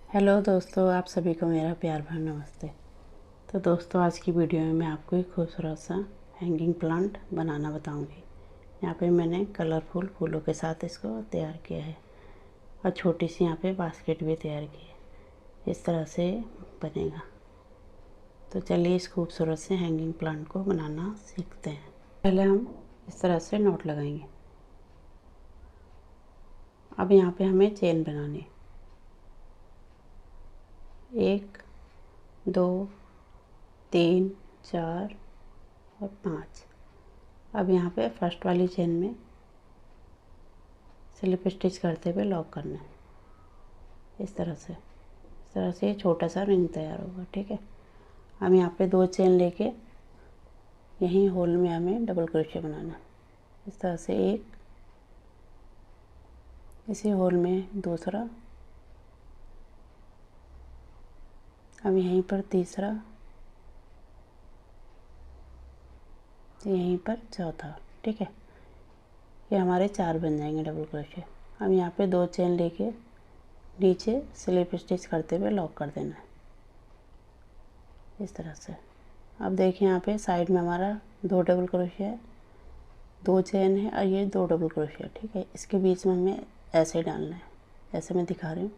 Hello दोस्तों, आप सभी को मेरा प्यार भरा नमस्ते। तो दोस्तों, आज की वीडियो में मैं आपको एक खूबसूरत सा हैंगिंग प्लांट बनाना बताऊंगी। यहाँ पे मैंने कलरफुल फूलों के साथ इसको तैयार किया है और छोटी सी यहाँ पे बास्केट भी तैयार की है। इस तरह से बनेगा। तो चलिए इस खूबसूरत से हैंगिंग प्लांट को बनाना सीखते हैं। पहले हम इस तरह से नोट लगाएंगे। अब यहाँ पे हमें चेन बनानी है। 1 2 3 4 और 5। अब यहाँ पे फर्स्ट वाली चेन में स्लिप स्टिच करते हुए लॉक करना है। इस तरह से ये छोटा सा रिंग तैयार होगा। ठीक है। हम यहाँ पे 2 चेन लेके यहीं होल में हमें डबल क्रोशिया बनाना है। इस तरह से एक, इसी होल में दूसरा, अब यहीं पर तीसरा, यहीं पर चौथा। ठीक है। ये हमारे 4 बन जाएंगे डबल क्रोशिया। हम यहाँ पे 2 चेन लेके नीचे स्लिप स्टिच करते हुए लॉक कर देना है। इस तरह से। अब देखिए यहाँ पे साइड में हमारा 2 डबल क्रोशिया है, 2 चेन है और ये 2 डबल क्रोशिया। ठीक है। इसके बीच में हमें ऐसे डालना है, ऐसे मैं दिखा रही हूँ।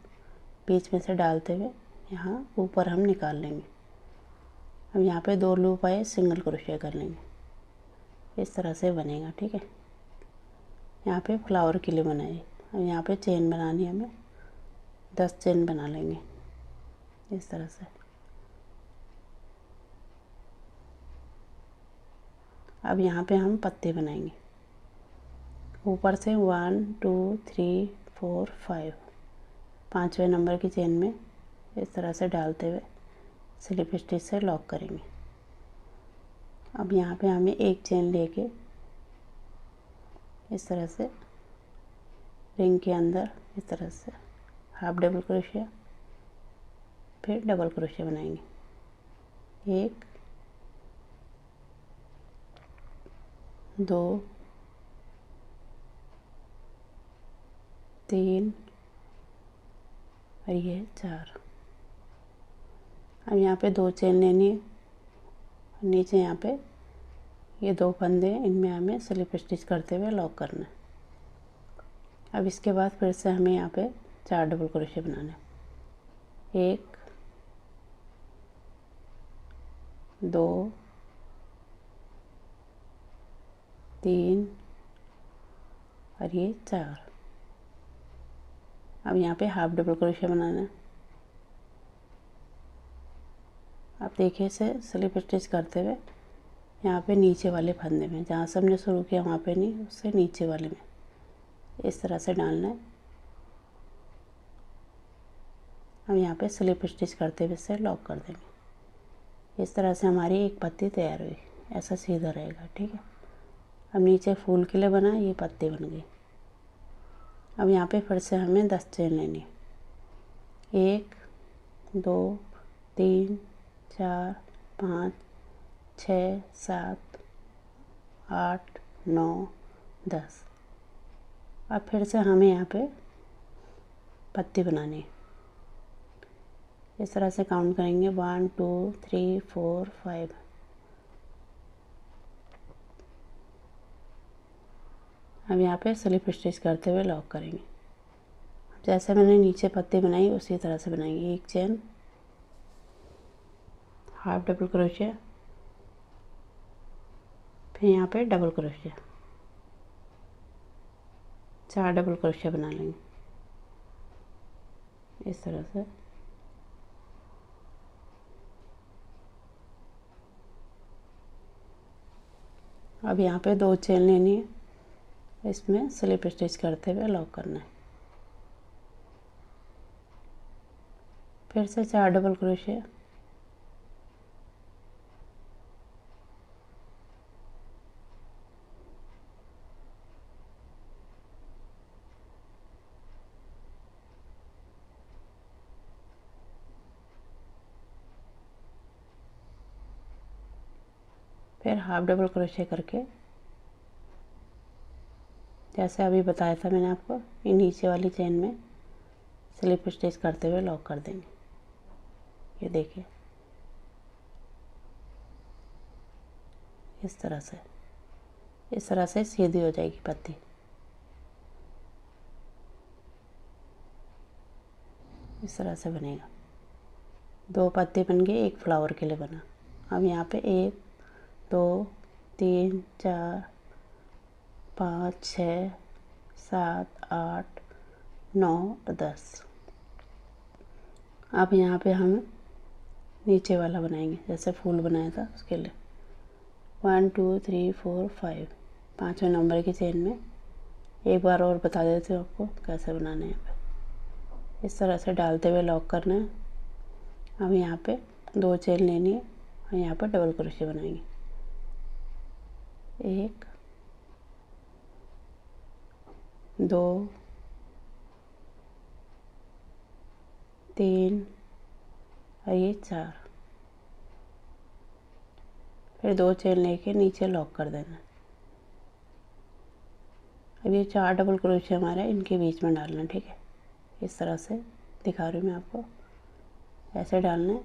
बीच में से डालते हुए यहाँ ऊपर हम निकाल लेंगे। अब यहाँ पे 2 लूप आए, सिंगल क्रोशिया कर लेंगे। इस तरह से बनेगा। ठीक है। यहाँ पे फ्लावर के लिए बनाए। अब यहाँ पे चेन बनानी है हमें, 10 चेन बना लेंगे इस तरह से। अब यहाँ पे हम पत्ते बनाएंगे। ऊपर से 1 2 3 4 5, 5वें नंबर की चेन में इस तरह से डालते हुए स्लिप स्टिच से लॉक करेंगे। अब यहाँ पे हमें एक चेन लेके इस तरह से रिंग के अंदर इस तरह से हाफ डबल क्रोशिया, फिर डबल क्रोशिया बनाएंगे। 1 2 3 और ये 4। अब यहाँ पे 2 चेन लेनी है। नीचे यहाँ पे ये 2 फंदे, इनमें हमें स्लिप स्टिच करते हुए लॉक करना है। अब इसके बाद फिर से हमें यहाँ पे 4 डबल क्रोशिया बनाना है। 1 2 3 और ये 4। अब यहाँ पे हाफ डबल क्रोशिया बनाना है। अब देखिए इसे स्लिप स्टिच करते हुए यहाँ पे नीचे वाले फंदे में, जहाँ से हमने शुरू किया वहाँ पे नहीं, उससे नीचे वाले में इस तरह से डालना है। हम यहाँ पे स्लिप स्टिच करते हुए इसे लॉक कर देंगे। इस तरह से हमारी एक पत्ती तैयार हुई। ऐसा सीधा रहेगा। ठीक है। अब नीचे फूल के लिए बना, ये पत्ती बन गई। अब यहाँ पे फिर से हमें 10 चेन लेनी है। 1 2 3 4 5 6 7 8 9 10। अब फिर से हमें यहाँ पे पत्ती बनानी है। इस तरह से काउंट करेंगे 1 2 3 4 5। अब यहाँ पे स्लिप स्टिच करते हुए लॉक करेंगे। जैसे मैंने नीचे पत्ती बनाई उसी तरह से बनाएंगे। एक चेन, हाफ डबल क्रोशिया, फिर यहाँ पे डबल क्रोशिया, 4 डबल क्रोशिया बना लेंगे इस तरह से। अब यहाँ पे 2 चेन लेनी है, इसमें स्लिप स्टिच करते हुए लॉक करना है। फिर से 4 डबल क्रोशिया, फिर हाफ डबल क्रोशिया करके, जैसे अभी बताया था मैंने आपको, ये नीचे वाली चेन में स्लिप स्टिच करते हुए लॉक कर देंगे। ये देखिए इस तरह से सीधी हो जाएगी पत्ती। इस तरह से बनेगा। 2 पत्ती बन गई, एक फ्लावर के लिए बना। अब यहाँ पे 1 2 3 4 5 6 7 8 9 और 10। अब यहाँ पे हम नीचे वाला बनाएंगे, जैसे फूल बनाया था उसके लिए। 1 2 3 4 5 5वें नंबर की चेन में एक बार और बता देती हूँ आपको कैसे बनाना है। यहाँ पे इस तरह से डालते हुए लॉक करना है। अब यहाँ पे 2 चेन लेनी है और यहाँ पर डबल क्रोशे बनाएंगे। 1 2 3 और ये 4। फिर 2 चेन लेके नीचे लॉक कर देना। अब ये 4 डबल क्रोशे हमारे इनके बीच में डालना, ठीक है। इस तरह से दिखा रही हूँ मैं आपको, ऐसे डालना है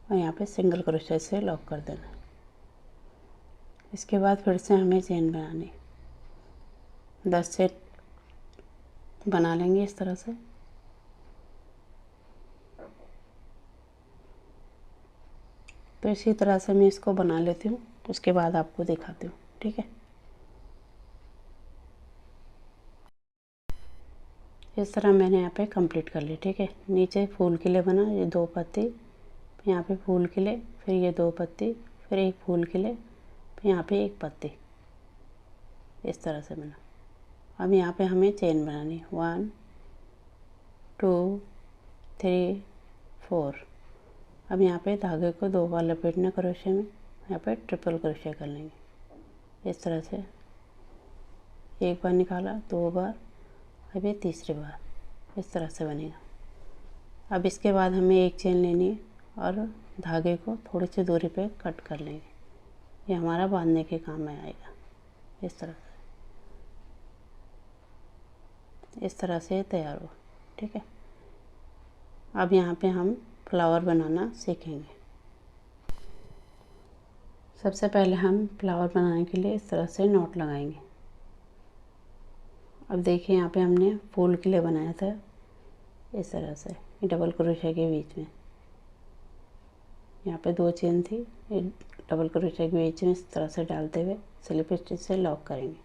और यहाँ पे सिंगल क्रोशे से लॉक कर देना। इसके बाद फिर से हमें चेन बनानी, 10 चेन बना लेंगे इस तरह से। तो इसी तरह से मैं इसको बना लेती हूँ, उसके बाद आपको दिखाती हूँ, ठीक है। इस तरह मैंने यहाँ पे कंप्लीट कर ली, ठीक है। नीचे फूल के लिए बना, ये 2 पत्ती, यहाँ पे फूल के लिए, फिर ये 2 पत्ती, फिर एक फूल के लिए, फिर यहाँ पे 1 पत्ती। इस तरह से बना। अब यहाँ पे हमें चेन बनानी, 1 2 3 4। अब यहाँ पे धागे को 2 बार लपेटना क्रोशे में, यहाँ पे ट्रिपल क्रोशे कर लेंगे। इस तरह से 1 बार निकाला, 2 बार, अब ये तीसरी बार। इस तरह से बनेगा। अब इसके बाद हमें एक चेन लेनी है और धागे को थोड़ी सी दूरी पे कट कर लेंगे। ये हमारा बांधने के काम में आएगा। इस तरह से तैयार हो, ठीक है। अब यहाँ पे हम फ्लावर बनाना सीखेंगे। सबसे पहले हम फ्लावर बनाने के लिए इस तरह से नॉट लगाएंगे। अब देखिए यहाँ पे हमने फूल के लिए बनाया था, इस तरह से डबल क्रोशे के बीच में। यहाँ पे 2 चेन थी, डबल क्रोशे के बीच में इस तरह से डालते हुए स्लिप स्टिच से लॉक करेंगे।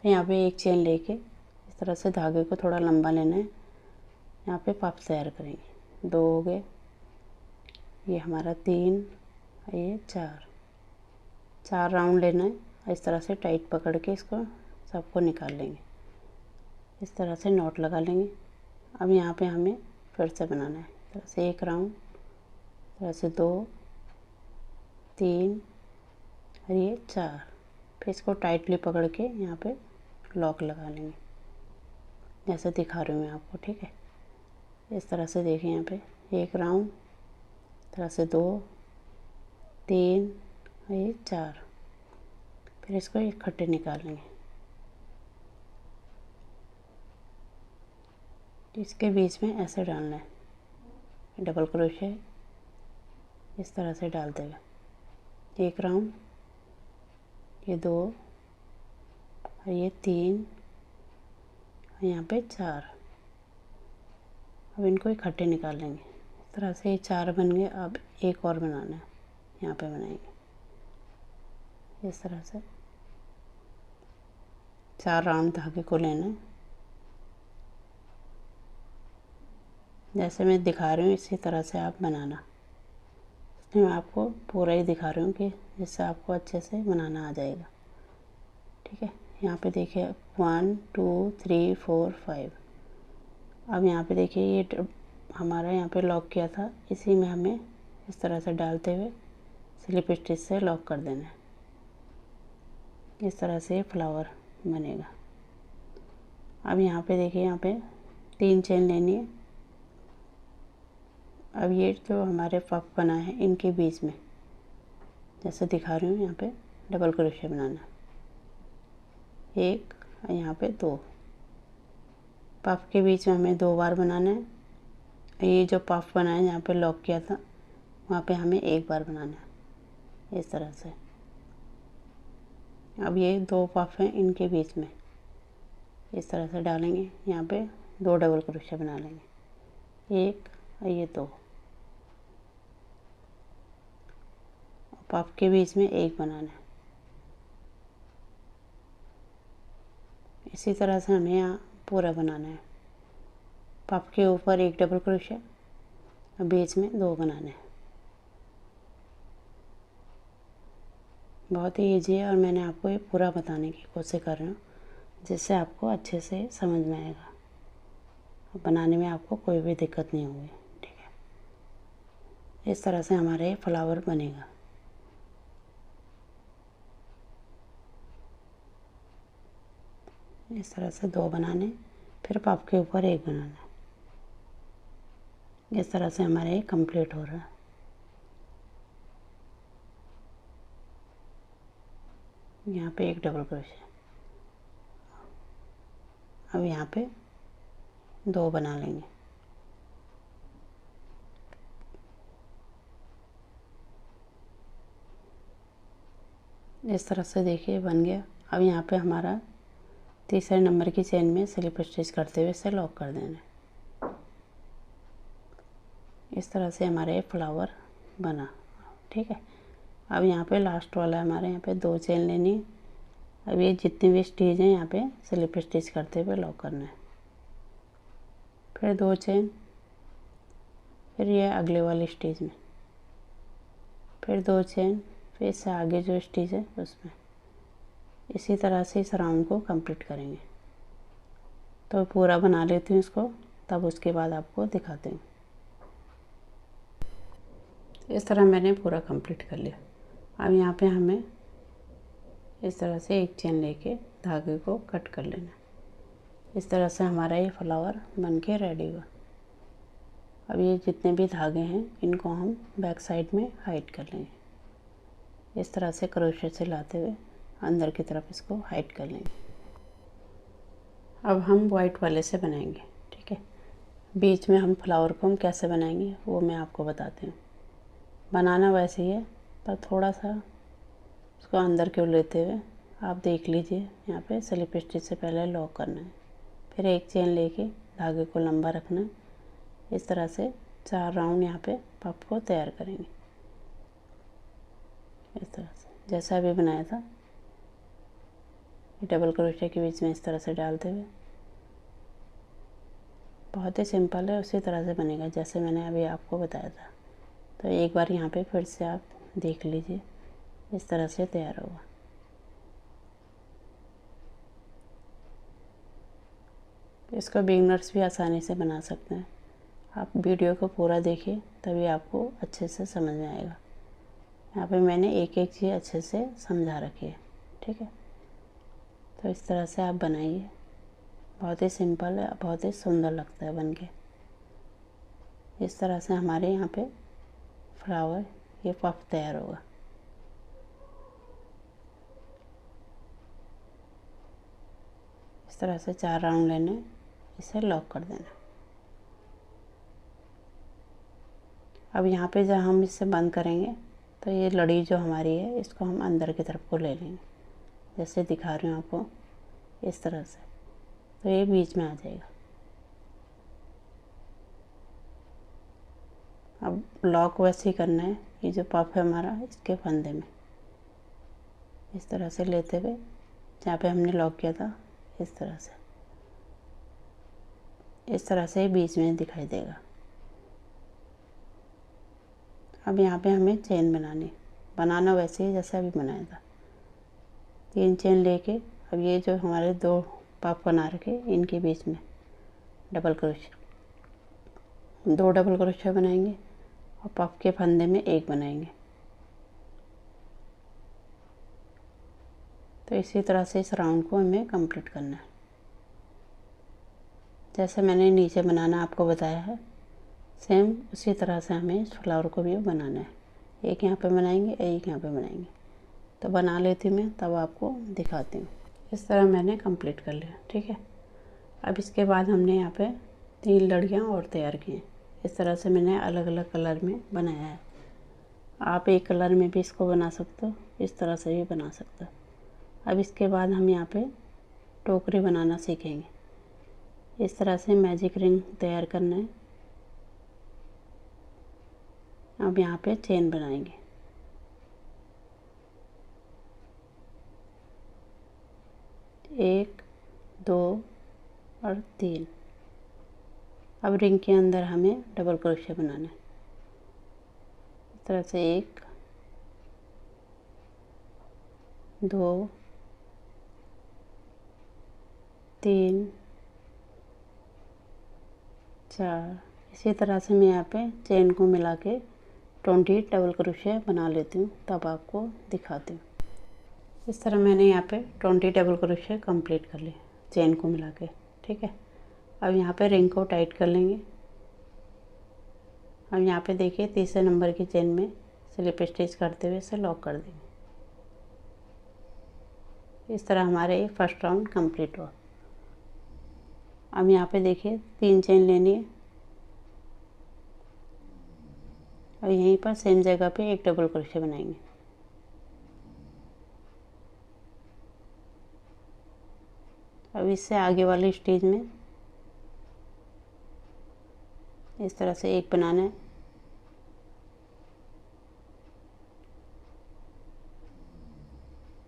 फिर यहाँ पे एक चेन लेके इस तरह से धागे को थोड़ा लंबा लेना है, यहाँ पे पफ तैयार करेंगे। 2 हो गए, ये हमारा 3, ये 4 राउंड लेना है। इस तरह से टाइट पकड़ के इसको सबको निकाल लेंगे। इस तरह से नॉट लगा लेंगे। अब यहाँ पे हमें फिर से बनाना है, इस तरह से 1 राउंड, इस तरह से 2 3 और ये 4। फिर इसको टाइटली पकड़ के यहाँ पे लॉक लगा लेंगे, जैसे दिखा रही हूँ मैं आपको, ठीक है। इस तरह से देखिए यहाँ पे 1 राउंड, इस तरह से 2 3 और ये 4। फिर इसको इकट्ठे निकाल लेंगे। इसके बीच में ऐसे डालना है डबल क्रोशे, इस तरह से डालते हुए 1 राउंड, ये 2 और ये 3 और यहाँ पे 4। अब इनको इकट्ठे निकाल लेंगे। इस तरह से ये 4 बन गए। अब एक और बनाना है, यहाँ पे बनाएंगे इस तरह से। 4 राउंड धागे को लेना है, जैसे मैं दिखा रही हूँ इसी तरह से आप बनाना। इसमें मैं आपको पूरा ही दिखा रही हूँ कि जिससे आपको अच्छे से बनाना आ जाएगा, ठीक है। यहाँ पे देखिए 1 2 3 4 5। अब यहाँ पे देखिए ये हमारा यहाँ पे लॉक किया था, इसी में हमें इस तरह से डालते हुए स्लिप स्टिच से लॉक कर देना है। इस तरह से फ्लावर बनेगा। अब यहाँ पे देखिए, यहाँ पे 3 चेन लेनी है। अब ये जो हमारे पफ बना है इनके बीच में, जैसे दिखा रही हूँ, यहाँ पे डबल क्रोशे बनाना है। 1 और यहाँ पे 2। पफ के बीच में हमें 2 बार बनाना है। ये जो पफ बना है जहाँ पे लॉक किया था वहाँ पे हमें 1 बार बनाना है, इस तरह से। अब ये 2 पफ हैं, इनके बीच में इस तरह से डालेंगे। यहाँ पे 2 डबल क्रोशिया बना लेंगे, 1 और ये 2। पफ के बीच में 1 बनाना है। इसी तरह से हमें यहाँ पूरा बनाना है। पफ के ऊपर 1 डबल क्रोशिया और बीच में 2 बनाने हैं। बहुत ही ईजी है और मैंने आपको ये पूरा बताने की कोशिश कर रही हूँ जिससे आपको अच्छे से समझ में आएगा। बनाने में आपको कोई भी दिक्कत नहीं होगी, ठीक है। इस तरह से हमारा ये फ्लावर बनेगा। इस तरह से 2 बनाने, फिर पफ के ऊपर 1 बनाना। इस तरह से हमारा ये कंप्लीट हो रहा है। यहाँ पे 1 डबल क्रोशिया, अब यहाँ पे 2 बना लेंगे। इस तरह से देखिए बन गया। अब यहाँ पे हमारा तीसरे नंबर की चेन में स्लिप स्टिच करते हुए इसे लॉक कर देना है। इस तरह से हमारा ये फ्लावर बना, ठीक है। अब यहाँ पे लास्ट वाला हमारे यहाँ पे 2 चेन लेनी है। अब ये जितनी भी स्टिच हैं यहाँ पे स्लिप स्टिच करते हुए लॉक करना है। फिर 2 चेन, फिर ये अगले वाली स्टिच में, फिर 2 चेन, फिर इससे आगे जो स्टिच है उसमें। इसी तरह से इस राउंड को कंप्लीट करेंगे। तो पूरा बना लेती हूँ इसको, तब उसके बाद आपको दिखाती हूँ। इस तरह मैंने पूरा कंप्लीट कर लिया। अब यहाँ पे हमें इस तरह से 1 चेन लेके धागे को कट कर लेना। इस तरह से हमारा ये फ्लावर बन के रेडी हुआ। अब ये जितने भी धागे हैं इनको हम बैक साइड में हाइड कर लेंगे। इस तरह से क्रोशे से लाते हुए अंदर की तरफ इसको हाइड कर लेंगे। अब हम वाइट वाले से बनाएंगे, ठीक है। बीच में हम फ्लावर को हम कैसे बनाएंगे वो मैं आपको बताती हूँ। बनाना वैसे ही है, पर थोड़ा सा उसको अंदर की ओर लेते हुए आप देख लीजिए। यहाँ पे स्लिप स्टिच से पहले लॉक करना है, फिर 1 चेन लेके धागे को लंबा रखना है। इस तरह से 4 राउंड यहाँ पे पफ को तैयार करेंगे। इस तरह से जैसा अभी बनाया था, डबल क्रोशिया के बीच में इस तरह से डालते हुए। बहुत ही सिंपल है, उसी तरह से बनेगा जैसे मैंने अभी आपको बताया था। तो एक बार यहाँ पे फिर से आप देख लीजिए, इस तरह से तैयार होगा। इसको बिगनर्स भी आसानी से बना सकते हैं। आप वीडियो को पूरा देखिए तभी आपको अच्छे से समझ में आएगा। यहाँ पे मैंने एक एक चीज़ अच्छे से समझा रखी है, ठीक है। तो इस तरह से आप बनाइए, बहुत ही सिंपल है, बहुत ही सुंदर लगता है बनके। इस तरह से हमारे यहाँ पे फ्लावर ये पफ तैयार होगा। इस तरह से 4 राउंड लेने, इसे लॉक कर देना। अब यहाँ पे जब हम इससे बंद करेंगे तो ये लड़ी जो हमारी है इसको हम अंदर की तरफ को ले लेंगे, जैसे दिखा रही हूँ आपको, इस तरह से। तो ये बीच में आ जाएगा। अब लॉक वैसे ही करना है। ये जो पफ है हमारा, इसके फंदे में इस तरह से लेते हुए जहाँ पे हमने लॉक किया था, इस तरह से बीच में दिखाई देगा। अब यहाँ पे हमें चेन बनाना वैसे ही जैसे अभी बनाया था। 3 चेन लेके अब ये जो हमारे 2 पफ बना रखे इनके बीच में डबल क्रोशिया, 2 डबल क्रोशिया बनाएंगे और पफ के फंदे में 1 बनाएंगे। तो इसी तरह से इस राउंड को हमें कंप्लीट करना है। जैसे मैंने नीचे बनाना आपको बताया है, सेम उसी तरह से हमें इस फ्लावर को भी बनाना है। एक यहाँ पे बनाएंगे, एक यहाँ पे बनाएंगे। तो बना लेती हूँ मैं, तब आपको दिखाती हूँ। इस तरह मैंने कंप्लीट कर लिया, ठीक है। अब इसके बाद हमने यहाँ पे 3 लड़ियाँ और तैयार की हैं। इस तरह से मैंने अलग अलग कलर में बनाया है। आप एक कलर में भी इसको बना सकते हो, इस तरह से भी बना सकते हो। अब इसके बाद हम यहाँ पे टोकरी बनाना सीखेंगे। इस तरह से मैजिक रिंग तैयार करना है। अब यहाँ पे चेन बनाएंगे। एक, 2 और 3। अब रिंग के अंदर हमें डबल क्रोशिया बनाना है। इस तरह से 1, 2, 3, 4। इसी तरह से मैं यहाँ पे चेन को मिला के 20 डबल क्रोशिया बना लेती हूँ, तब आपको दिखाती हूँ। इस तरह मैंने यहाँ पे 20 डबल क्रोशिया कंप्लीट कर लिया चेन को मिला के। ठीक है, अब यहाँ पे रिंग को टाइट कर लेंगे। अब यहाँ पे देखिए तीसरे नंबर की चेन में स्लिप स्टिच करते हुए इसे लॉक कर देंगे। इस तरह हमारे फर्स्ट राउंड कंप्लीट हुआ। अब यहाँ पे देखिए 3 चेन लेनी है और यहीं पर सेम जगह पे एक डबल क्रोशिया बनाएंगे। अब इससे आगे वाली स्टेज में इस तरह से एक बनाना है।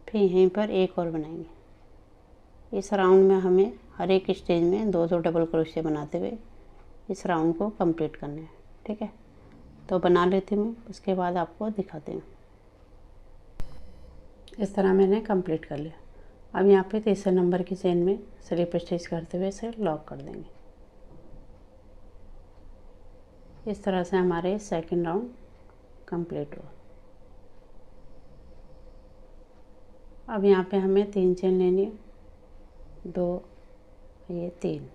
फिर यहीं पर एक और बनाएंगे। इस राउंड में हमें हर एक स्टेज में 2-2 डबल क्रोशिया बनाते हुए इस राउंड को कंप्लीट करना है। ठीक है, तो बना लेती हूँ, उसके बाद आपको दिखाती हूँ। इस तरह मैंने कंप्लीट कर लिया। अब यहाँ पे तीसरे नंबर की चेन में स्लिप स्टिच करते हुए इसे लॉक कर देंगे। इस तरह से हमारे सेकंड राउंड कंप्लीट हुआ। अब यहाँ पे हमें 3 चेन लेनी है, 2, ये 3।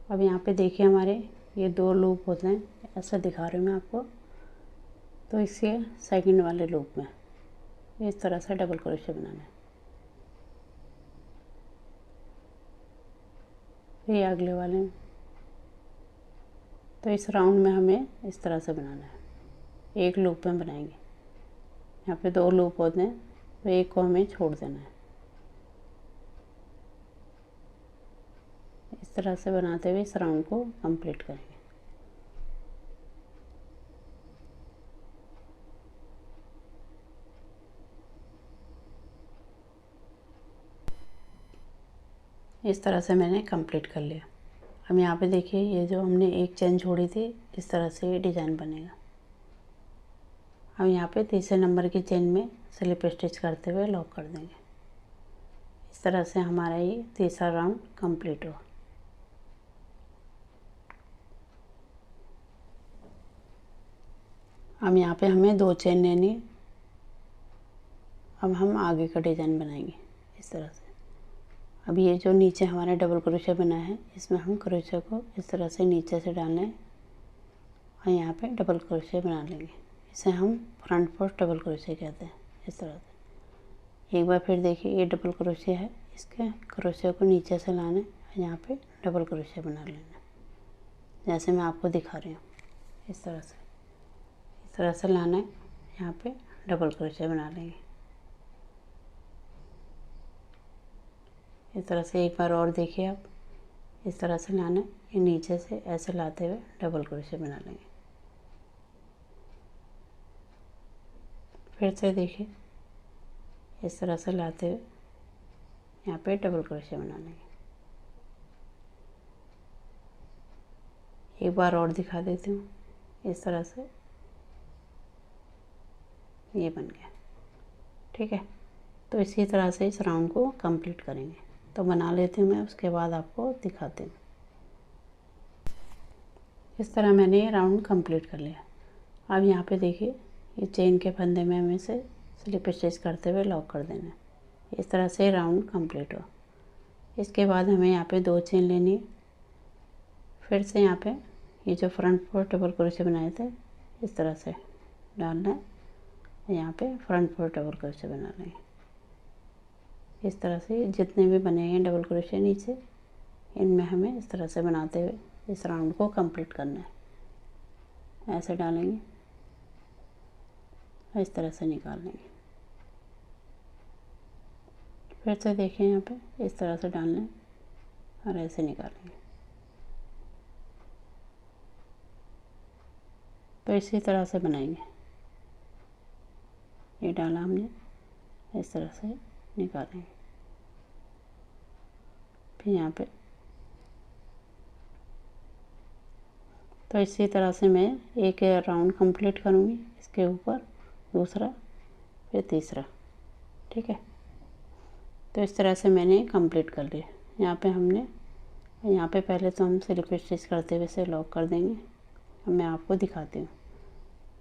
अब यहाँ पे देखिए हमारे ये 2 लूप होते हैं, ऐसा दिखा रही हूँ मैं आपको। तो इसके सेकंड वाले लूप में इस तरह से डबल क्रोशिया बनाना है। फिर अगले वाले में, तो इस राउंड में हमें इस तरह से बनाना है। एक लूप में बनाएंगे। यहाँ पे 2 लूप होते हैं, तो एक को हमें छोड़ देना है। इस तरह से बनाते हुए इस राउंड को कंप्लीट करेंगे। इस तरह से मैंने कंप्लीट कर लिया। अब यहाँ पे देखिए ये जो हमने एक चेन छोड़ी थी, इस तरह से ये डिज़ाइन बनेगा। अब यहाँ पे तीसरे नंबर की चेन में स्लिप स्टिच करते हुए लॉक कर देंगे। इस तरह से हमारा ये तीसरा राउंड कंप्लीट हुआ। अब यहाँ पे हमें 2 चेन लेनी है। अब हम आगे का डिज़ाइन बनाएंगे इस तरह से। अब ये जो नीचे हमारा डबल क्रोशिया बना है, इसमें हम क्रोशिया को इस तरह से नीचे से डालना है और यहाँ पे डबल क्रोशिया बना लेंगे। इसे हम फ्रंट पोस्ट डबल क्रोशिया कहते हैं। इस तरह से एक बार फिर देखिए ये डबल क्रोशिया है, इसके क्रोशिया को नीचे से लाना है और यहाँ पे डबल क्रोशिया बना लेना है, जैसे मैं आपको दिखा रही हूँ। इस तरह से लाना है, यहाँ पे डबल क्रोशिया बना लेंगे। इस तरह से एक बार और देखिए आप, इस तरह से लाना है, ये नीचे से ऐसे लाते हुए डबल क्रोशिया बना लेंगे। फिर से देखिए इस तरह से लाते हुए यहाँ पे डबल क्रोशिया बना लेंगे। एक बार और दिखा देती हूँ। इस तरह से ये बन गया। ठीक है, तो इसी तरह से इस राउंड को कंप्लीट करेंगे। तो बना लेती हूँ मैं, उसके बाद आपको दिखाती हूँ। इस तरह मैंने ये राउंड कंप्लीट कर लिया। अब यहाँ पे देखिए ये चेन के फंदे में हमें से स्लिप स्टिच करते हुए लॉक कर देना है। इस तरह से राउंड कंप्लीट हुआ। इसके बाद हमें यहाँ पे 2 चेन लेनी है। फिर से यहाँ पे ये जो फ्रंट पोस्ट डबल क्रोशिया बनाए थे, इस तरह से डालना है। यहाँ पे फ्रंट पोस्ट डबल क्रोशिया बना लेंगे। इस तरह से जितने भी बने हैं डबल क्रोशिया नीचे, इनमें हमें इस तरह से बनाते हुए इस राउंड को कंप्लीट करना है। ऐसे डालेंगे और इस तरह से निकाल लेंगे। फिर से देखिए यहाँ पे इस तरह से डालना है और ऐसे निकालेंगे। तो इसी तरह से बनाएंगे। ये डाला हमने, इस तरह से निकालेंगे। फिर यहाँ पे तो इसी तरह से मैं एक राउंड कंप्लीट करूँगी, इसके ऊपर दूसरा फिर तीसरा। ठीक है, तो इस तरह से मैंने कंप्लीट कर लिया। यहाँ पे पहले तो हम स्लिप स्टिच करते हुए इसे लॉक कर देंगे। अब मैं आपको दिखाती हूँ।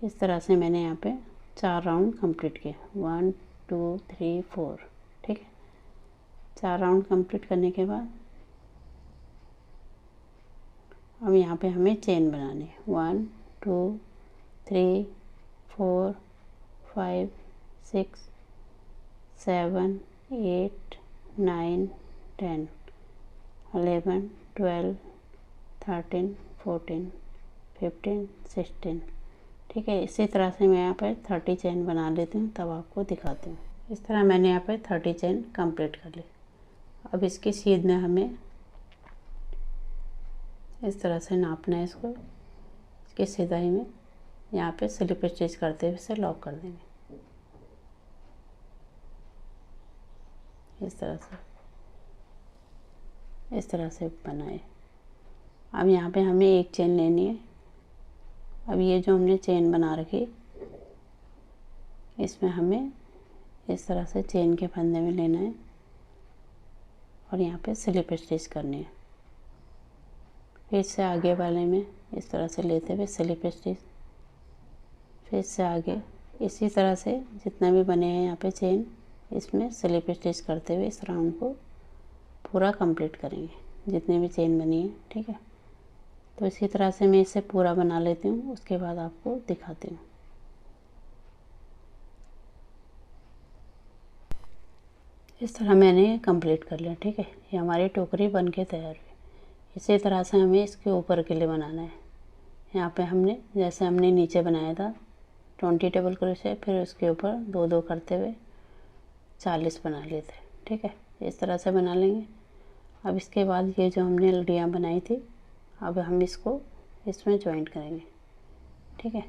इस तरह से मैंने यहाँ पे 4 राउंड कंप्लीट किए, 1 2 3 4। ठीक है, 4 राउंड कंप्लीट करने के बाद अब यहाँ पे हमें चेन बनानी है। 1 2 3 4 5 6 7 8 9 10 11 12 13 14 15 16। ठीक है, इसी तरह से मैं यहाँ पर 30 चेन बना लेती हूँ, तब आपको दिखाती हूँ। इस तरह मैंने यहाँ पर 30 चेन कंप्लीट कर ली। अब इसकी सीध में हमें इस तरह से नापना है इसको। इसकी सिधाई में यहाँ पे स्लिप स्टिच करते हुए इसे लॉक कर देंगे इस तरह से बनाए। अब यहाँ पे हमें एक चेन लेनी है। अब ये जो हमने चेन बना रखी, इसमें हमें इस तरह से चेन के फंदे में लेना है और यहाँ पे स्लिप स्टिच करनी है। फिर से आगे वाले में इस तरह से लेते हुए स्लिप स्टिच, फिर से आगे इसी तरह से जितना भी बने हैं यहाँ पे चेन, इसमें स्लिप स्टिच करते हुए इस राउंड को पूरा कंप्लीट करेंगे, जितनी भी चेन बनी है। ठीक है, तो इसी तरह से मैं इसे पूरा बना लेती हूँ, उसके बाद आपको दिखाती हूँ। इस तरह मैंने कंप्लीट कर लिया। ठीक है, ये हमारी टोकरी बन के तैयार हुई। इसी तरह से हमें इसके ऊपर के लिए बनाना है। यहाँ पे जैसे हमने नीचे बनाया था 20 डबल क्रोशे, फिर उसके ऊपर 2-2 करते हुए 40 बना लिए थे। ठीक है, इस तरह से बना लेंगे। अब इसके बाद ये जो हमने लड़ियाँ बनाई थी, अब हम इसको इसमें जॉइंट करेंगे। ठीक है,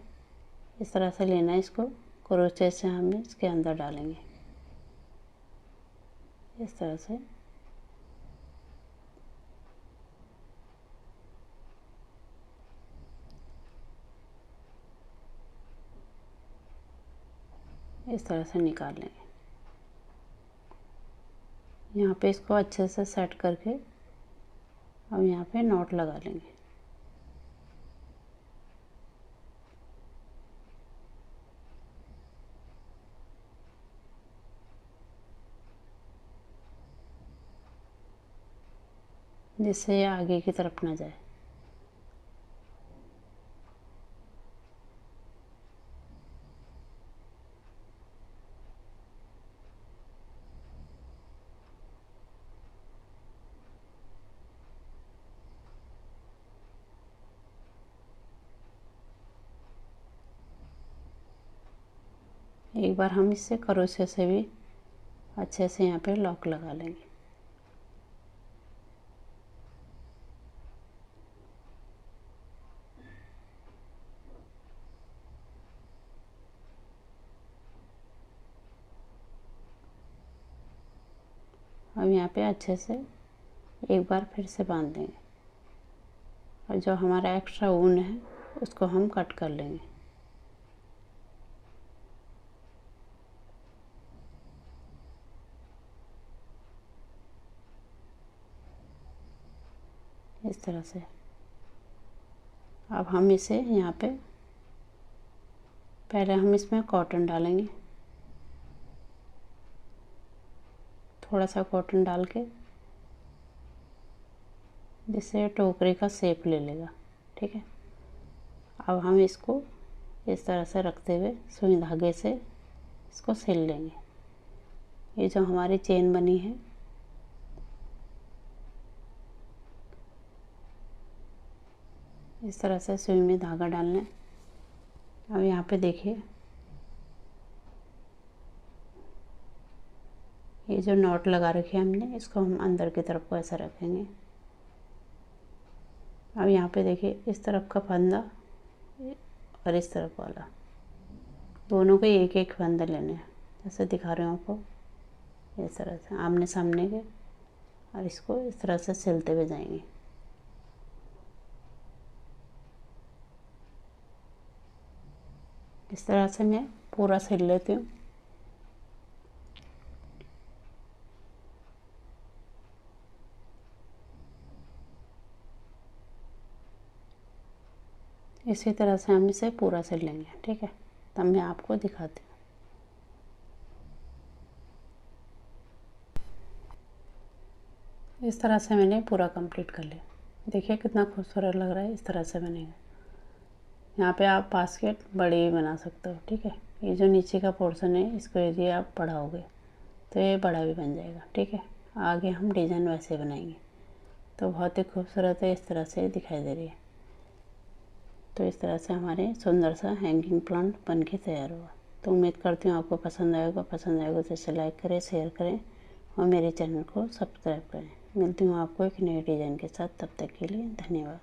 इस तरह से लेना है इसको, क्रोशे से हम इसके अंदर डालेंगे इस तरह से। इस तरह से निकाल लेंगे। यहाँ पे इसको अच्छे से सेट करके अब यहाँ पे नॉट लगा लेंगे। जिससे ये आगे की तरफ ना जाए। एक बार हम इससे क्रोशे से भी अच्छे से यहाँ पे लॉक लगा लेंगे। अब यहाँ पे अच्छे से एक बार फिर से बांध देंगे और जो हमारा एक्स्ट्रा ऊन है उसको हम कट कर लेंगे। इस तरह से अब हम इसे यहाँ पे पहले हम इसमें कॉटन डालेंगे, थोड़ा सा कॉटन डाल के, जिससे टोकरी का शेप ले लेगा। ठीक है, अब हम इसको इस तरह से रखते हुए सुई धागे से इसको सिल लेंगे। ये जो हमारी चेन बनी है इस तरह से सुई में धागा डालना है। अब यहाँ पे देखिए ये जो नॉट लगा रखी है हमने, इसको हम अंदर की तरफ को ऐसा रखेंगे। अब यहाँ पे देखिए इस तरफ का फंदा और इस तरफ वाला, दोनों के एक एक फंदे लेने हैं, जैसे दिखा रहे हूँ आपको, इस तरह से आमने सामने के, और इसको इस तरह से सिलते हुए जाएंगे। इस तरह से मैं पूरा सिल लेती हूँ। इसी तरह से हम इसे पूरा सिल लेंगे, ठीक है। तब मैं आपको दिखाती हूँ। इस तरह से मैंने पूरा कंप्लीट कर लिया। देखिए कितना खूबसूरत लग रहा है। इस तरह से बनेगा। यहाँ पे आप बास्केट बड़ी भी बना सकते हो, ठीक है। ये जो नीचे का पोर्शन है, इसको यदि आप बढ़ाओगे तो ये बड़ा भी बन जाएगा, ठीक है। आगे हम डिज़ाइन वैसे बनाएंगे तो बहुत ही खूबसूरत है, इस तरह से दिखाई दे रही है। तो इस तरह से हमारे सुंदर सा हैंगिंग प्लांट बन के तैयार हुआ। तो उम्मीद करती हूँ आपको पसंद आएगा तो इसे लाइक करें, शेयर करें और मेरे चैनल को सब्सक्राइब करें। मिलती हूँ आपको एक नए डिज़ाइन के साथ। तब तक के लिए धन्यवाद।